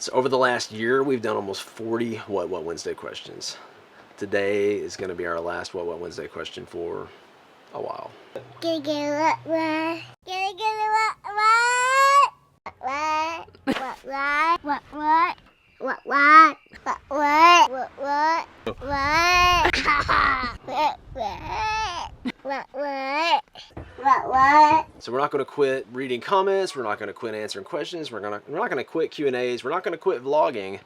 So over the last year, we've done almost 40 What Wednesday questions. Today is going to be our last What Wednesday question for a while. So we're not going to quit reading comments. We're not going to quit answering questions. We're not going to quit Q&As. We're not going to quit vlogging.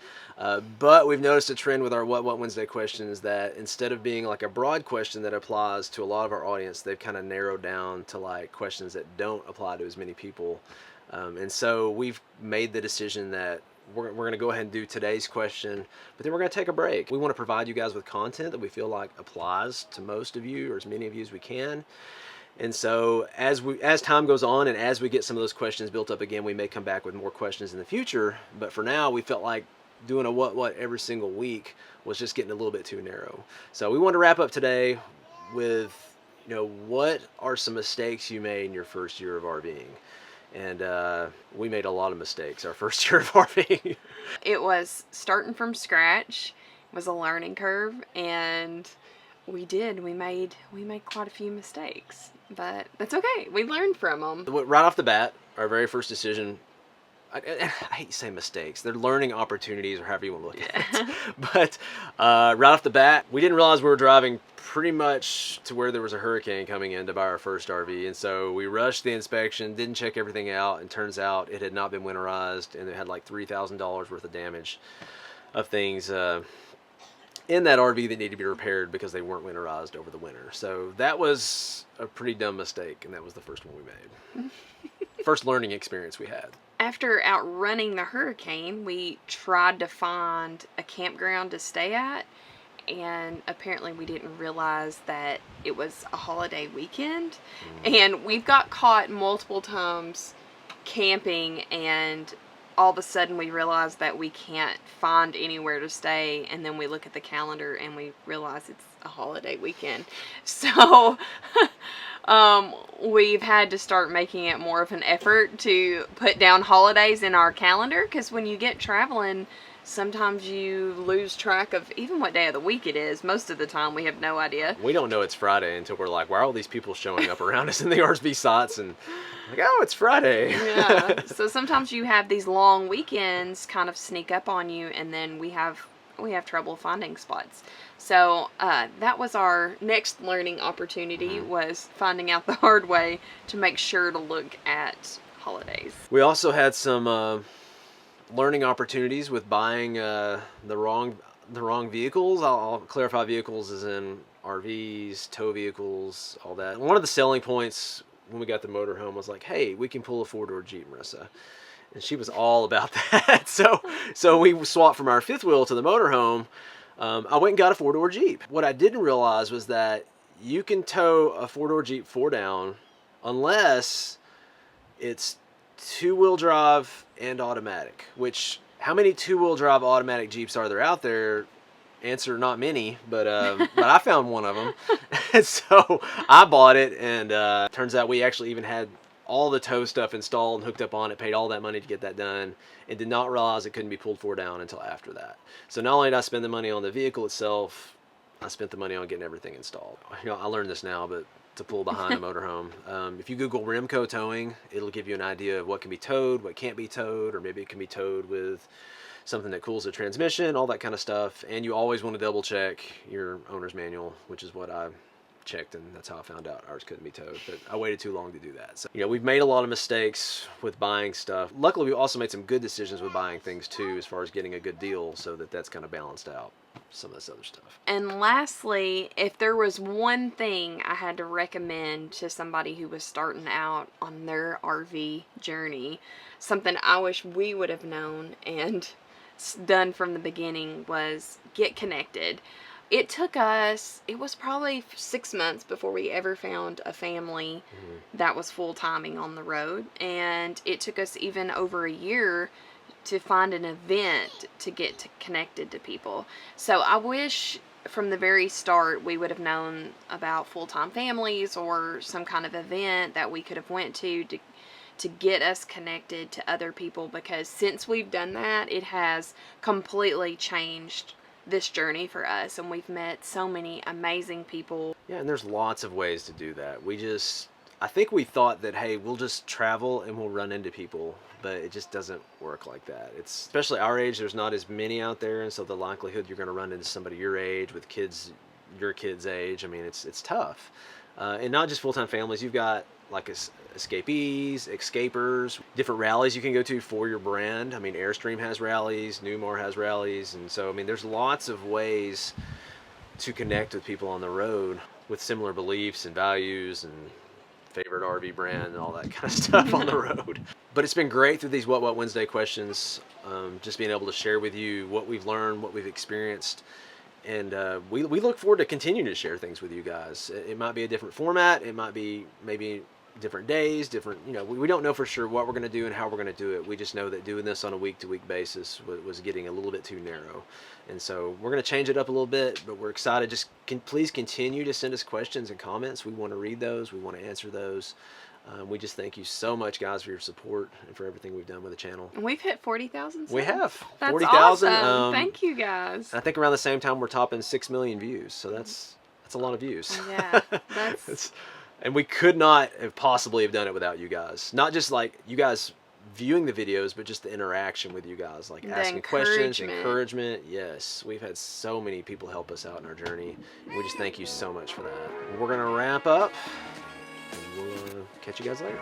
But we've noticed a trend with our What Wednesday questions that instead of being like a broad question that applies to a lot of our audience, they've kind of narrowed down to like questions that don't apply to as many people. And so we've made the decision that we're going to go ahead and do today's question, but then we're going to take a break. We want to provide you guys with content that we feel like applies to most of you or as many of you as we can. And so as time goes on and as we get some of those questions built up again, we may come back with more questions in the future. But for now, we felt like doing a what every single week was just getting a little bit too narrow. So we want to wrap up today with, what are some mistakes you made in your first year of RVing? And we made a lot of mistakes our first year of RVing. It was starting from scratch. It was a learning curve, and we made quite a few mistakes, but that's okay. We learned from them. Right off the bat, our very first decision, I hate to say mistakes. They're learning opportunities, or however you want to look at it. But right off the bat, we didn't realize we were driving pretty much to where there was a hurricane coming in to buy our first RV. And so we rushed the inspection, didn't check everything out, and turns out it had not been winterized, and it had like $3,000 worth of damage of things in that RV that needed to be repaired because they weren't winterized over the winter. So that was a pretty dumb mistake, and that was the first one we made. First learning experience we had. After outrunning the hurricane, we tried to find a campground to stay at, and apparently we didn't realize that it was a holiday weekend. And we've got caught multiple times camping, and all of a sudden we realize that we can't find anywhere to stay, and then we look at the calendar and we realize it's a holiday weekend. So we've had to start making it more of an effort to put down holidays in our calendar, because when you get traveling, sometimes you lose track of even what day of the week it is. Most of the time we have no idea. We don't know it's Friday until we're like, why are all these people showing up around us in the RV sites? And like, oh, it's Friday. Yeah. So sometimes you have these long weekends kind of sneak up on you, and then we have trouble finding spots. So that was our next learning opportunity, was finding out the hard way to make sure to look at holidays. We also had some learning opportunities with buying the wrong vehicles. I'll clarify, vehicles as in RVs, tow vehicles, all that. One of the selling points when we got the motorhome was like, hey, we can pull a four-door Jeep, Marissa. And she was all about that. So we swapped from our fifth wheel to the motorhome. I went and got a four-door Jeep. What I didn't realize was that you can tow a four-door Jeep four down unless it's two-wheel drive and automatic, which, how many two-wheel drive automatic Jeeps are there out there? Answer, not many, but I found one of them. And so I bought it, and turns out we actually even had all the tow stuff installed and hooked up on it, paid all that money to get that done, and did not realize it couldn't be pulled four down until after that. So not only did I spend the money on the vehicle itself, I spent the money on getting everything installed. I learned this now, but to pull behind a motorhome, if you Google Remco towing, it'll give you an idea of what can be towed, what can't be towed, or maybe it can be towed with something that cools the transmission, all that kind of stuff. And you always want to double check your owner's manual, which is what I checked, and that's how I found out ours couldn't be towed. But I waited too long to do that. So, we've made a lot of mistakes with buying stuff. Luckily, we also made some good decisions with buying things too, as far as getting a good deal, so that's kind of balanced out some of this other stuff. And lastly, if there was one thing I had to recommend to somebody who was starting out on their RV journey, something I wish we would have known and done from the beginning, was get connected. It took us, it was probably 6 months before we ever found a family that was full-timing on the road. And it took us even over a year to find an event to get connected to people. So I wish from the very start we would have known about full-time families or some kind of event that we could have went to to get us connected to other people, because since we've done that, it has completely changed this journey for us, and we've met so many amazing people. Yeah, and there's lots of ways to do that. I think we thought that, hey, we'll just travel and we'll run into people, but it just doesn't work like that. It's, especially our age, there's not as many out there, and so the likelihood you're going to run into somebody your age with kids, your kids' age, I mean, it's tough. And not just full-time families. You've got like escapees, escapers, different rallies you can go to for your brand. I mean, Airstream has rallies, Newmar has rallies, and so I mean, there's lots of ways to connect with people on the road with similar beliefs and values and favorite RV brand and all that kind of stuff on the road. But it's been great through these What Wednesday questions, just being able to share with you what we've learned, what we've experienced. And we look forward to continuing to share things with you guys. It might be a different format. It might be maybe different days, different, you know, we don't know for sure what we're going to do and how we're going to do it. We just know that doing this on a week-to-week basis was getting a little bit too narrow. And so we're going to change it up a little bit, but we're excited. Just please continue to send us questions and comments. We want to read those. We want to answer those. We just thank you so much, guys, for your support and for everything we've done with the channel. And we've hit 40,000. We have. That's 40,000. awesome. Thank you, guys. I think around the same time we're topping 6 million views. So that's a lot of views. Yeah, that's... And we could not have possibly have done it without you guys. Not just like you guys viewing the videos, but just the interaction with you guys, like asking questions, encouragement. Yes, we've had so many people help us out in our journey. And we just thank you so much for that. We're going to wrap up, and we'll catch you guys later.